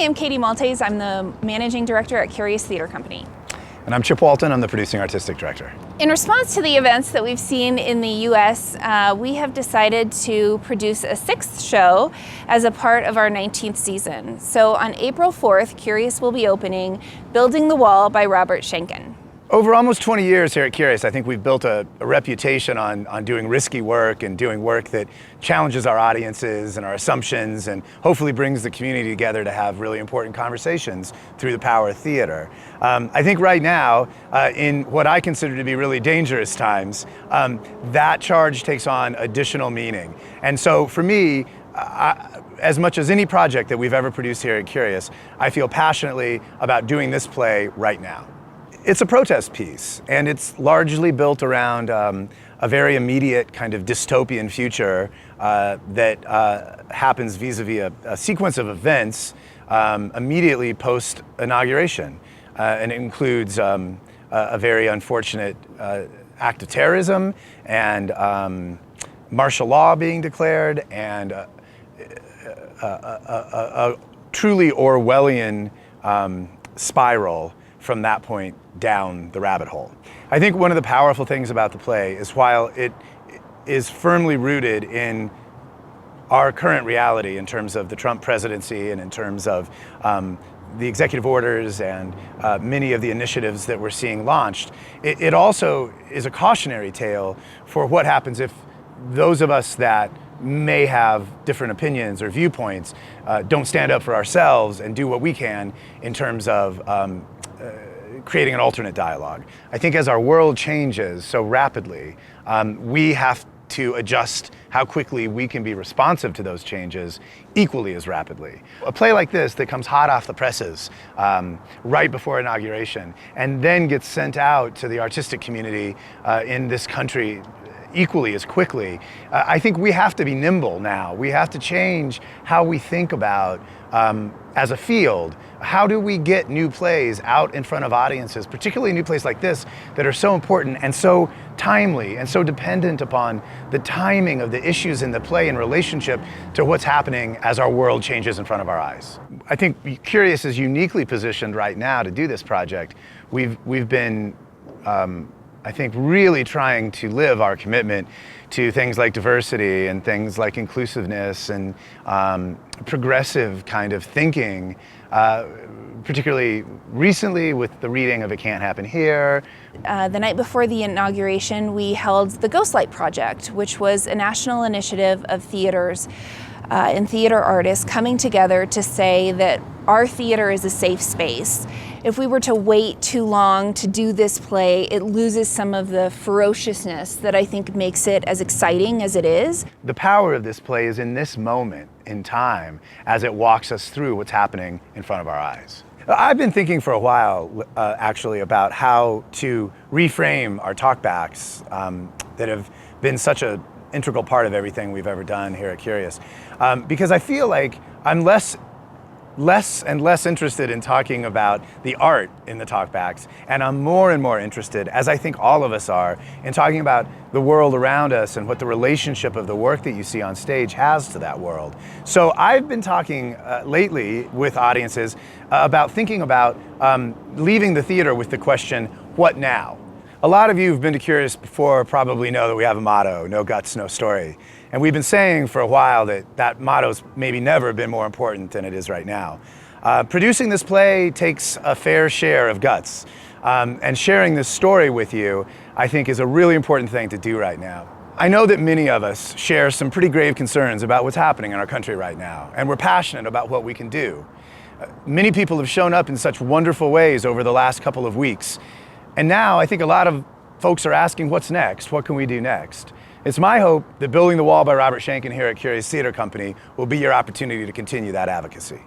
Hi, I'm Katie Maltese. I'm the Managing Director at Curious Theater Company. And I'm Chip Walton. I'm the Producing Artistic Director. In response to the events that we've seen in the U.S., we have decided to produce a 6th show as a part of our 19th season. So on April 4th, Curious will be opening Building the Wall by Robert Schenkkan. Over almost 20 years here at Curious, I think we've built a reputation on doing risky work and doing work that challenges our audiences and our assumptions and hopefully brings the community together to have really important conversations through the power of theater. I think right now, in what I consider to be really dangerous times, that charge takes on additional meaning. And so for me, as much as any project that we've ever produced here at Curious, I feel passionately about doing this play right now. It's a protest piece, and it's largely built around a very immediate kind of dystopian future that happens vis-a-vis a sequence of events immediately post-inauguration. And it includes a very unfortunate act of terrorism and martial law being declared and a truly Orwellian spiral from that point down the rabbit hole. I think one of the powerful things about the play is while it is firmly rooted in our current reality in terms of the Trump presidency and in terms of the executive orders and many of the initiatives that we're seeing launched, it also is a cautionary tale for what happens if those of us that may have different opinions or viewpoints don't stand up for ourselves and do what we can in terms of creating an alternate dialogue. I think as our world changes so rapidly, we have to adjust how quickly we can be responsive to those changes equally as rapidly. A play like this that comes hot off the presses right before inauguration and then gets sent out to the artistic community in this country equally as quickly, I think we have to be nimble now. We have to change how we think about, as a field, how do we get new plays out in front of audiences, particularly new plays like this that are so important and so timely and so dependent upon the timing of the issues in the play in relationship to what's happening as our world changes in front of our eyes. I think Curious is uniquely positioned right now to do this project. We've been I think really trying to live our commitment to things like diversity and things like inclusiveness and progressive kind of thinking, particularly recently with the reading of It Can't Happen Here. The night before the inauguration, we held the Ghostlight Project, which was a national initiative of theaters and theater artists coming together to say that our theater is a safe space. If we were to wait too long to do this play, it loses some of the ferociousness that I think makes it as exciting as it is. The power of this play is in this moment in time as it walks us through what's happening in front of our eyes. I've been thinking for a while, actually, about how to reframe our talkbacks that have been such an integral part of everything we've ever done here at Curious. Because I feel like I'm less and less interested in talking about the art in the talkbacks, and I'm more and more interested, as I think all of us are, in talking about the world around us and what the relationship of the work that you see on stage has to that world. So I've been talking lately with audiences about thinking about leaving the theater with the question, what now? A lot of you who've been to Curious before probably know that we have a motto, no guts, no story. And we've been saying for a while that that motto's maybe never been more important than it is right now. Producing this play takes a fair share of guts. And sharing this story with you, I think, is a really important thing to do right now. I know that many of us share some pretty grave concerns about what's happening in our country right now, and we're passionate about what we can do. Many people have shown up in such wonderful ways over the last couple of weeks. And now I think a lot of folks are asking, what's next? What can we do next? It's my hope that Building the Wall by Robert Schenkkan here at Curious Theater Company will be your opportunity to continue that advocacy.